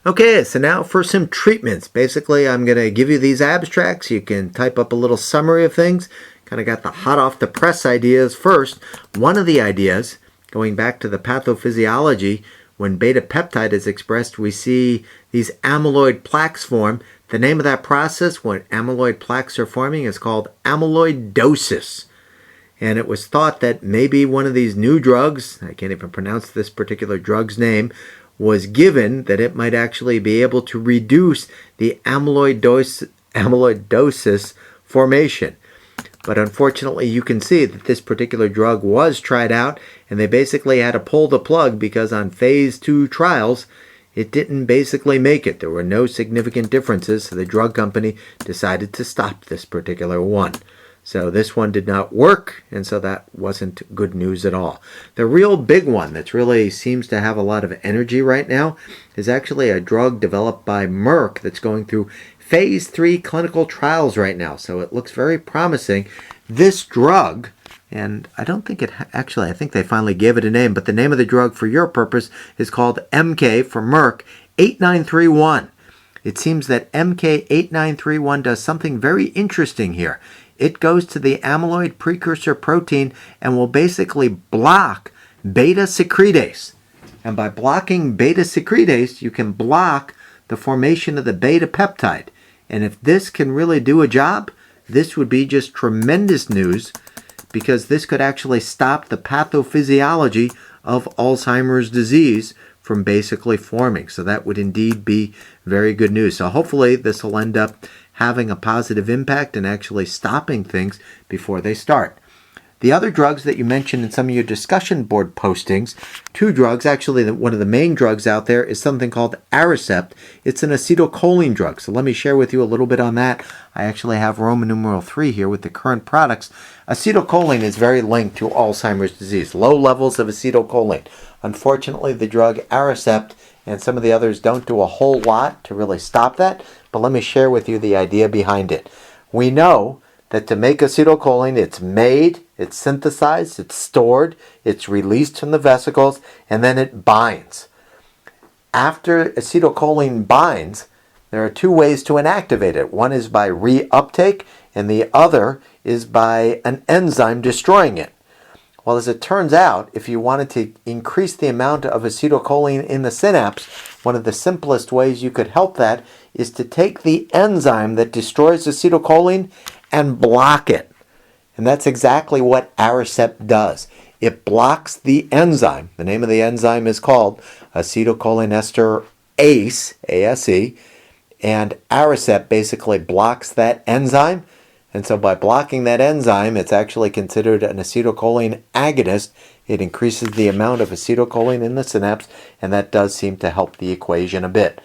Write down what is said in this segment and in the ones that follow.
Okay, so now for some treatments. Basically, I'm going to give you these abstracts. You can type up a little summary of things. Kind of got the hot off the press ideas first. One of the ideas, going back to the pathophysiology, when beta peptide is expressed, we see these amyloid plaques form. The name of that process when amyloid plaques are forming is called amyloidosis. And it was thought that maybe one of these new drugs, I can't even pronounce this particular drug's name, was given that it might actually be able to reduce the amyloidosis formation. But unfortunately, you can see that this particular drug was tried out, and they basically had to pull the plug because on phase 2 trials, it didn't basically make it. There were no significant differences, so the drug company decided to stop this particular one. So this one did not work, and so that wasn't good news at all. The real big one that really seems to have a lot of energy right now is actually a drug developed by Merck that's going through phase 3 clinical trials right now. So it looks very promising. This drug, and I don't think I think they finally gave it a name, but the name of the drug for your purpose is called MK for Merck 8931. It seems that MK 8931 does something very interesting here. It goes to the amyloid precursor protein and will basically block beta secretase. And by blocking beta secretase, you can block the formation of the beta peptide. And if this can really do a job, this would be just tremendous news, because this could actually stop the pathophysiology of Alzheimer's disease from basically forming. So that would indeed be very good news. So hopefully this will end up having a positive impact and actually stopping things before they start. The other drugs that you mentioned in some of your discussion board postings, 2 drugs, actually one of the main drugs out there is something called Aricept. It's an acetylcholine drug. So let me share with you a little bit on that. I actually have Roman numeral 3 here with the current products. Acetylcholine is very linked to Alzheimer's disease, low levels of acetylcholine. Unfortunately, the drug Aricept and some of the others don't do a whole lot to really stop that, but let me share with you the idea behind it. We know that to make acetylcholine, it's made, it's synthesized, it's stored, it's released from the vesicles, and then it binds. After acetylcholine binds, there are 2 ways to inactivate it. One is by reuptake, and the other is by an enzyme destroying it. Well, as it turns out, if you wanted to increase the amount of acetylcholine in the synapse, one of the simplest ways you could help that is to take the enzyme that destroys acetylcholine and block it. And that's exactly what Aricept does. It blocks the enzyme. The name of the enzyme is called acetylcholinesterase, ASE, and Aricept basically blocks that enzyme. And so by blocking that enzyme, it's actually considered an acetylcholine agonist. It increases the amount of acetylcholine in the synapse, and that does seem to help the equation a bit.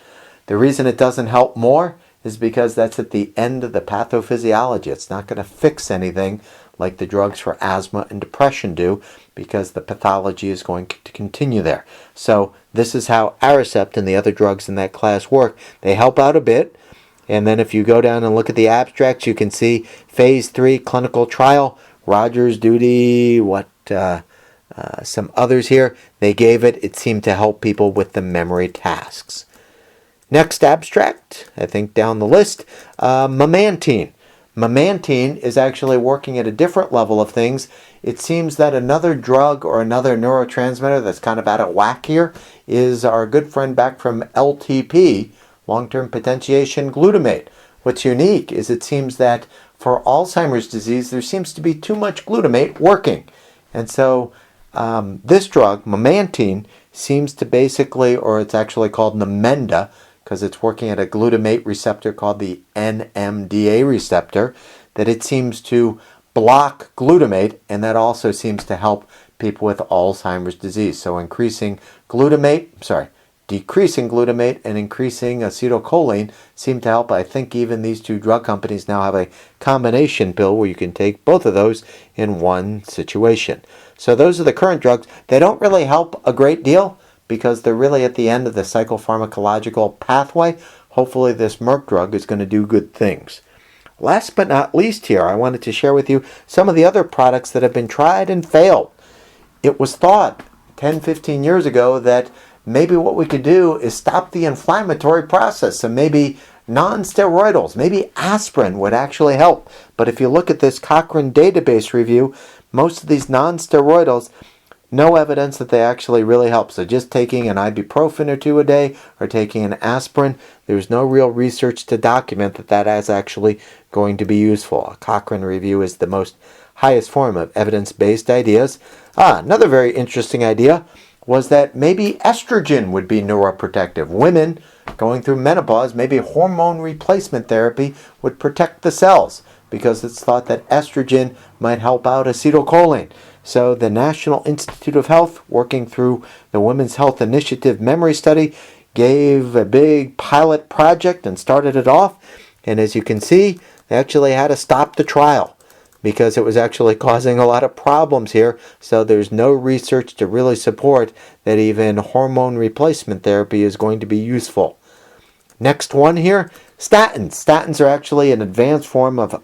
The reason it doesn't help more is because that's at the end of the pathophysiology. It's not going to fix anything like the drugs for asthma and depression do, because the pathology is going to continue there. So this is how Aricept and the other drugs in that class work. They help out a bit. And then if you go down and look at the abstracts, you can see phase 3 clinical trial, Rogers, Duty, some others here. They gave it. It seemed to help people with the memory tasks. Next abstract, I think down the list, memantine. Memantine is actually working at a different level of things. It seems that another drug or another neurotransmitter that's kind of out of whack here is our good friend back from LTP, long-term potentiation glutamate. What's unique is it seems that for Alzheimer's disease, there seems to be too much glutamate working. And so this drug, memantine, seems to basically, or it's actually called Namenda, because it's working at a glutamate receptor called the NMDA receptor, that it seems to block glutamate, and that also seems to help people with Alzheimer's disease. So decreasing glutamate and increasing acetylcholine seem to help. I think even these 2 drug companies now have a combination pill where you can take both of those in one situation. So those are the current drugs. They don't really help a great deal because they're really at the end of the psychopharmacological pathway. Hopefully this Merck drug is going to do good things. Last but not least here, I wanted to share with you some of the other products that have been tried and failed. It was thought 10, 15 years ago that maybe what we could do is stop the inflammatory process. So maybe non-steroidals, maybe aspirin would actually help. But if you look at this Cochrane database review, most of these non-steroidals, no evidence that they actually really help. So just taking an ibuprofen or two a day or taking an aspirin, there's no real research to document that that is actually going to be useful. A Cochrane review is the most highest form of evidence-based ideas. Another very interesting idea was that maybe estrogen would be neuroprotective. Women going through menopause, maybe hormone replacement therapy would protect the cells because it's thought that estrogen might help out acetylcholine. So the National Institute of Health, working through the Women's Health Initiative memory study, gave a big pilot project and started it off. And as you can see, they actually had to stop the trial because it was actually causing a lot of problems here. So there's no research to really support that even hormone replacement therapy is going to be useful. Next one here, statins. Statins are actually an advanced form of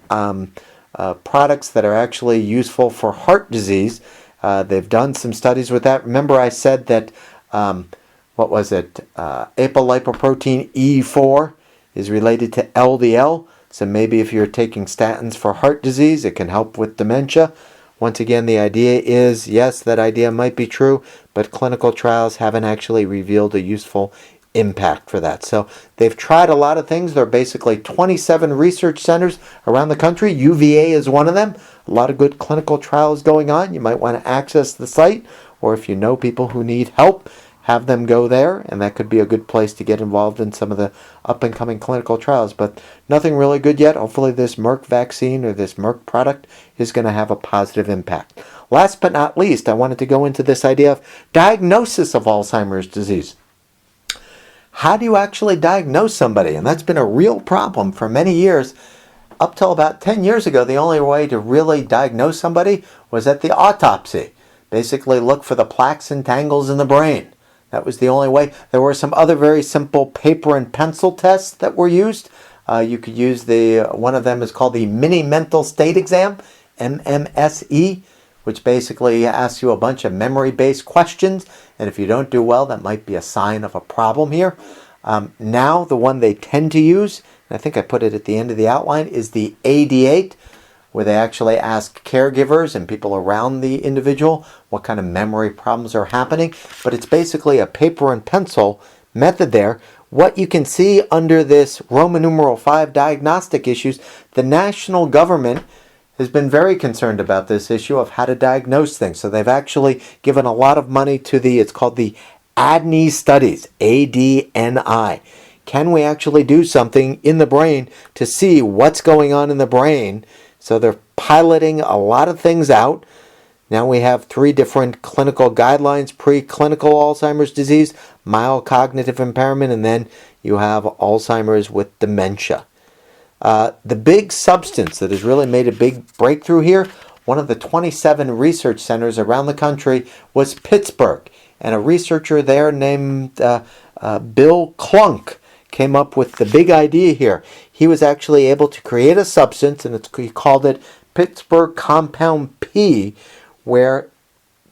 products that are actually useful for heart disease. They've done some studies with that. Remember I said that, apolipoprotein E4 is related to LDL. So maybe if you're taking statins for heart disease, it can help with dementia. Once again, the idea is, yes, that idea might be true, but clinical trials haven't actually revealed a useful impact for that. So they've tried a lot of things. There are basically 27 research centers around the country. UVA is one of them. A lot of good clinical trials going on. You might want to access the site, or if you know people who need help, have them go there, and that could be a good place to get involved in some of the up-and-coming clinical trials. But nothing really good yet. Hopefully this Merck vaccine or this Merck product is going to have a positive impact. Last but not least, I wanted to go into this idea of diagnosis of Alzheimer's disease. How do you actually diagnose somebody? And that's been a real problem for many years. Up till about 10 years ago, the only way to really diagnose somebody was at the autopsy. Basically look for the plaques and tangles in the brain. That was the only way. There were some other very simple paper and pencil tests that were used. You could use one of them is called the Mini Mental State Exam, MMSE, which basically asks you a bunch of memory-based questions. And if you don't do well, that might be a sign of a problem here. Now, the one they tend to use, and I think I put it at the end of the outline, is the AD8, where they actually ask caregivers and people around the individual what kind of memory problems are happening. But it's basically a paper and pencil method there. What you can see under this Roman numeral 5 diagnostic issues, the national government has been very concerned about this issue of how to diagnose things. So they've actually given a lot of money to it's called the ADNI studies, ADNI. Can we actually do something in the brain to see what's going on in the brain? So they're piloting a lot of things out. Now we have 3 different clinical guidelines: preclinical Alzheimer's disease, mild cognitive impairment, and then you have Alzheimer's with dementia. The big substance that has really made a big breakthrough here, one of the 27 research centers around the country, was Pittsburgh. And a researcher there named Bill Klunk came up with the big idea here. He was actually able to create a substance, and he called it Pittsburgh Compound P, where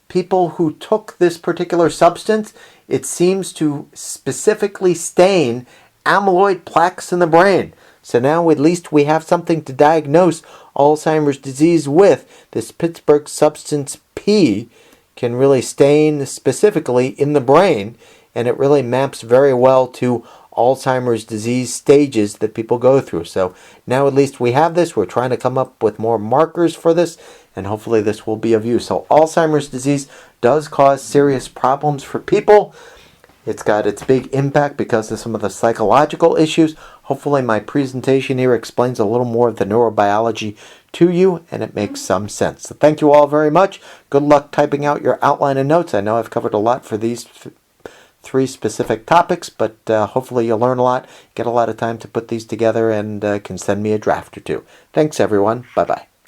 people who took this particular substance, it seems to specifically stain amyloid plaques in the brain. So now at least we have something to diagnose Alzheimer's disease with. This Pittsburgh substance P can really stain specifically in the brain, and it really maps very well to Alzheimer's disease stages that people go through. So now at least we have this. We're trying to come up with more markers for this, and hopefully this will be of use. So Alzheimer's disease does cause serious problems for people. It's got its big impact because of some of the psychological issues. Hopefully my presentation here explains a little more of the neurobiology to you, and it makes some sense. So thank you all very much. Good luck typing out your outline and notes. I know I've covered a lot for these 3 specific topics, but hopefully you'll learn a lot, get a lot of time to put these together, and can send me a draft or 2. Thanks everyone. Bye-bye.